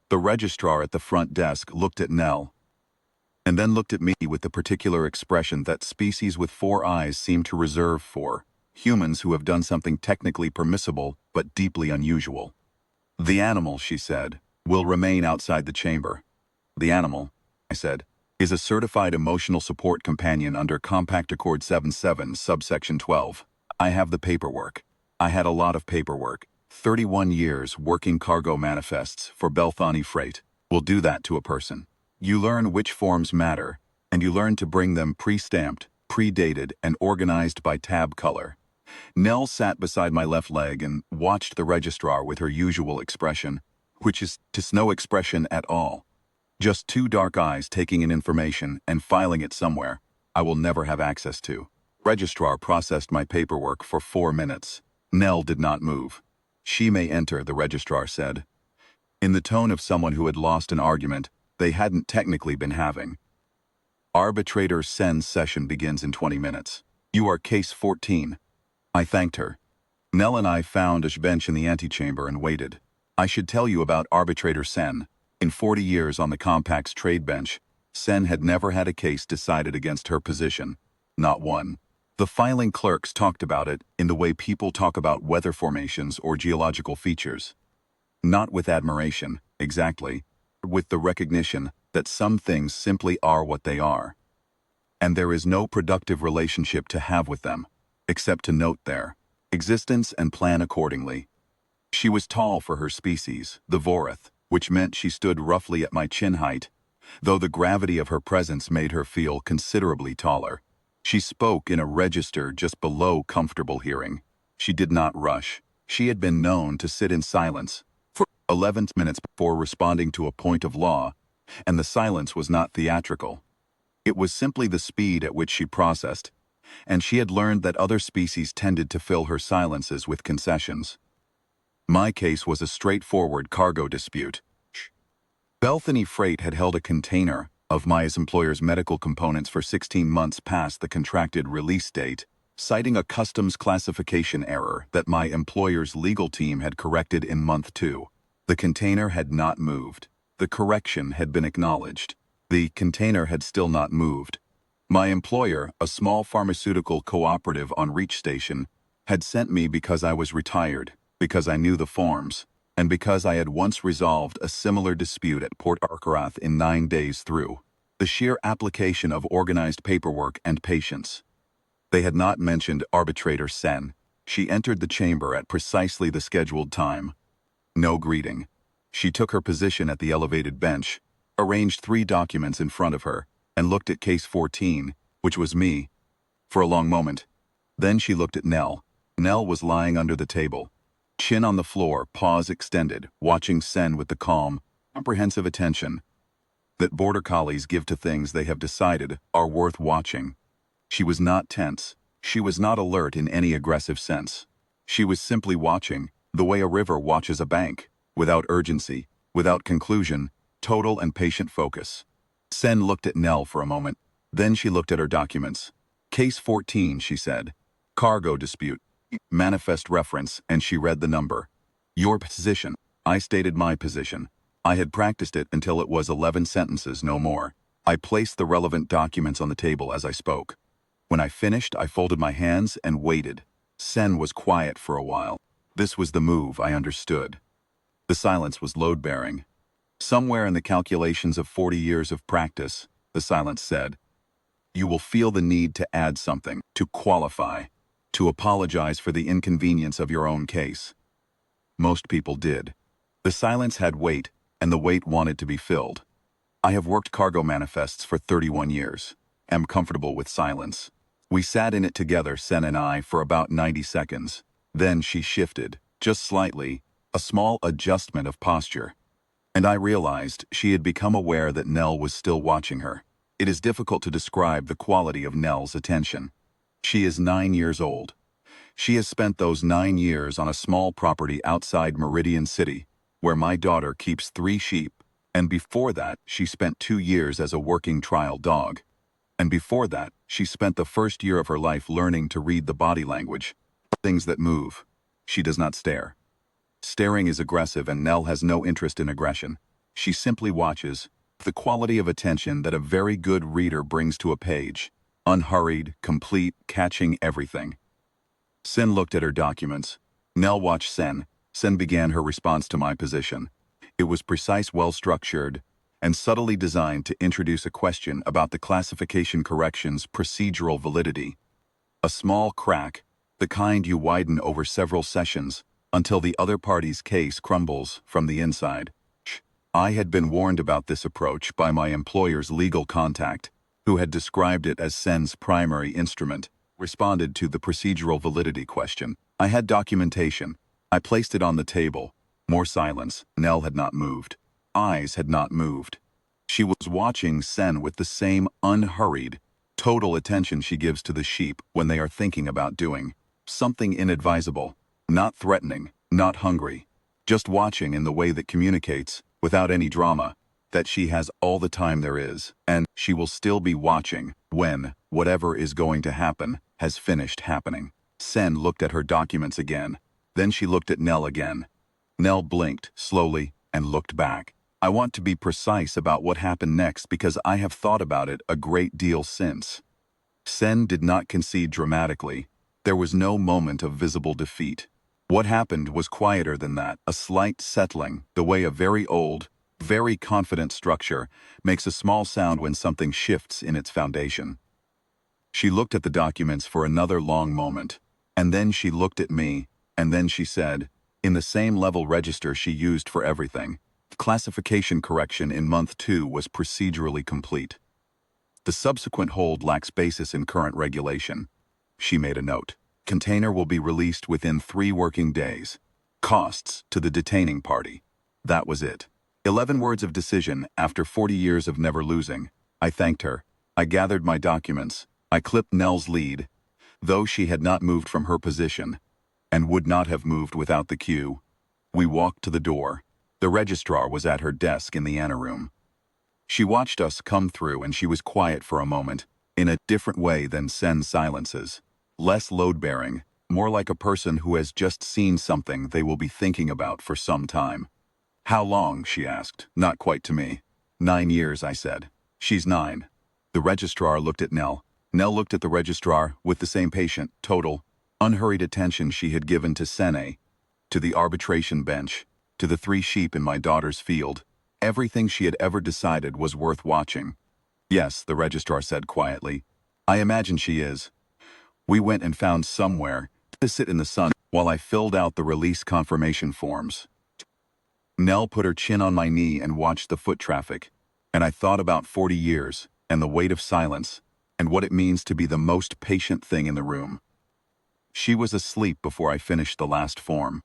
The registrar at the front desk looked at Nell, and then looked at me with the particular expression that species with 4 eyes seem to reserve for humans who have done something technically permissible but deeply unusual. "The animal," she said, "will remain outside the chamber." "The animal," I said, "is a certified emotional support companion under Compact Accord 77, subsection 12. I have the paperwork. I had a lot of paperwork. 31 years working cargo manifests for Belthani Freight will do that to a person. You learn which forms matter, and you learn to bring them pre-stamped, pre-dated, and organized by tab color." Nell sat beside my left leg and watched the registrar with her usual expression, which is just no expression at all. Just 2 dark eyes taking in information and filing it somewhere I will never have access to. Registrar processed my paperwork for 4 minutes. Nell did not move. "She may enter," the registrar said, in the tone of someone who had lost an argument they hadn't technically been having. "Arbitrator Senne's session begins in 20 minutes. You are case 14. I thanked her. Nell and I found a bench in the antechamber and waited. I should tell you about Arbitrator Senne. In 40 years on the Compact's trade bench, Senne had never had a case decided against her position. Not one. The filing clerks talked about it in the way people talk about weather formations or geological features. Not with admiration, exactly, but with the recognition that some things simply are what they are. And there is no productive relationship to have with them, except to note their existence and plan accordingly. She was tall for her species, the Vorith, which meant she stood roughly at my chin height, though the gravity of her presence made her feel considerably taller. She spoke in a register just below comfortable hearing. She did not rush. She had been known to sit in silence for 11 minutes before responding to a point of law, and the silence was not theatrical. It was simply the speed at which she processed, and she had learned that other species tended to fill her silences with concessions. My case was a straightforward cargo dispute. Belthani Freight had held a container of my employer's medical components for 16 months past the contracted release date, citing a customs classification error that my employer's legal team had corrected in month 2. The container had not moved. The correction had been acknowledged. The container had still not moved. My employer, a small pharmaceutical cooperative on Reach Station, had sent me because I was retired, because I knew the forms, and because I had once resolved a similar dispute at Port Arthur in 9 days through the sheer application of organized paperwork and patience. They had not mentioned Arbitrator Senne. She entered the chamber at precisely the scheduled time. No greeting. She took her position at the elevated bench, arranged 3 documents in front of her, and looked at case 14, which was me, for a long moment. Then she looked at Nell. Nell was lying under the table, chin on the floor, paws extended, watching Senne with the calm, comprehensive attention that Border Collies give to things they have decided are worth watching. She was not tense. She was not alert in any aggressive sense. She was simply watching, the way a river watches a bank, without urgency, without conclusion, total and patient focus. Senne looked at Nell for a moment. Then she looked at her documents. "Case 14, she said. "Cargo dispute. Manifest reference," and she read the number. "Your position." I stated my position. I had practiced it until it was 11 sentences, no more. I placed the relevant documents on the table as I spoke. When I finished, I folded my hands and waited. Senne was quiet for a while. This was the move, I understood. The silence was load-bearing. Somewhere in the calculations of 40 years of practice, the silence said, "You will feel the need to add something, to qualify, to apologize for the inconvenience of your own case." Most people did. The silence had weight, and the weight wanted to be filled. I have worked cargo manifests for 31 years. Am comfortable with silence. We sat in it together, Senne and I, for about 90 seconds. Then she shifted, just slightly, a small adjustment of posture. And I realized she had become aware that Nell was still watching her. It is difficult to describe the quality of Nell's attention. She is 9 years old. She has spent those 9 years on a small property outside Meridian City, where my daughter keeps 3 sheep, and before that, she spent 2 years as a working trial dog. And before that, she spent the first year of her life learning to read the body language, things that move. She does not stare. Staring is aggressive, and Nell has no interest in aggression. She simply watches, the quality of attention that a very good reader brings to a page. Unhurried, complete, catching everything. Senne looked at her documents. Nell watched Senne. Senne began her response to my position. It was precise, well-structured, and subtly designed to introduce a question about the classification correction's procedural validity. A small crack, the kind you widen over several sessions, until the other party's case crumbles from the inside. I had been warned about this approach by my employer's legal contact, who had described it as Senne's primary instrument. Responded to the procedural validity question. I had documentation. I placed it on the table. More silence. Nell had not moved. Eyes had not moved. She was watching Senne with the same unhurried, total attention she gives to the sheep when they are thinking about doing something inadvisable. Not threatening, not hungry. Just watching in the way that communicates, without any drama, that she has all the time there is, and she will still be watching when whatever is going to happen has finished happening. Senne looked at her documents again. Then she looked at Nell again. Nell blinked slowly and looked back. I want to be precise about what happened next because I have thought about it a great deal since. Senne did not concede dramatically. There was no moment of visible defeat. What happened was quieter than that, a slight settling, the way a very old, very confident structure makes a small sound when something shifts in its foundation. She looked at the documents for another long moment, and then she looked at me, and then she said, in the same level register she used for everything, classification correction in month 2 was procedurally complete. The subsequent hold lacks basis in current regulation. She made a note. Container will be released within 3 working days. Costs to the detaining party. That was it. 11 words of decision after 40 years of never losing. I thanked her. I gathered my documents. I clipped Nell's lead, though she had not moved from her position, and would not have moved without the cue. We walked to the door. The registrar was at her desk in the anteroom. She watched us come through and she was quiet for a moment, in a different way than Senne's silences. Less load-bearing, more like a person who has just seen something they will be thinking about for some time. How long, she asked, not quite to me. 9 years, I said. She's 9. The registrar looked at Nell. Nell looked at the registrar with the same patient, total, unhurried attention she had given to Senne, to the arbitration bench, to the 3 sheep in my daughter's field. Everything she had ever decided was worth watching. Yes, the registrar said quietly. I imagine she is. We went and found somewhere to sit in the sun while I filled out the release confirmation forms. Nell put her chin on my knee and watched the foot traffic, and I thought about 40 years and the weight of silence and what it means to be the most patient thing in the room. She was asleep before I finished the last form.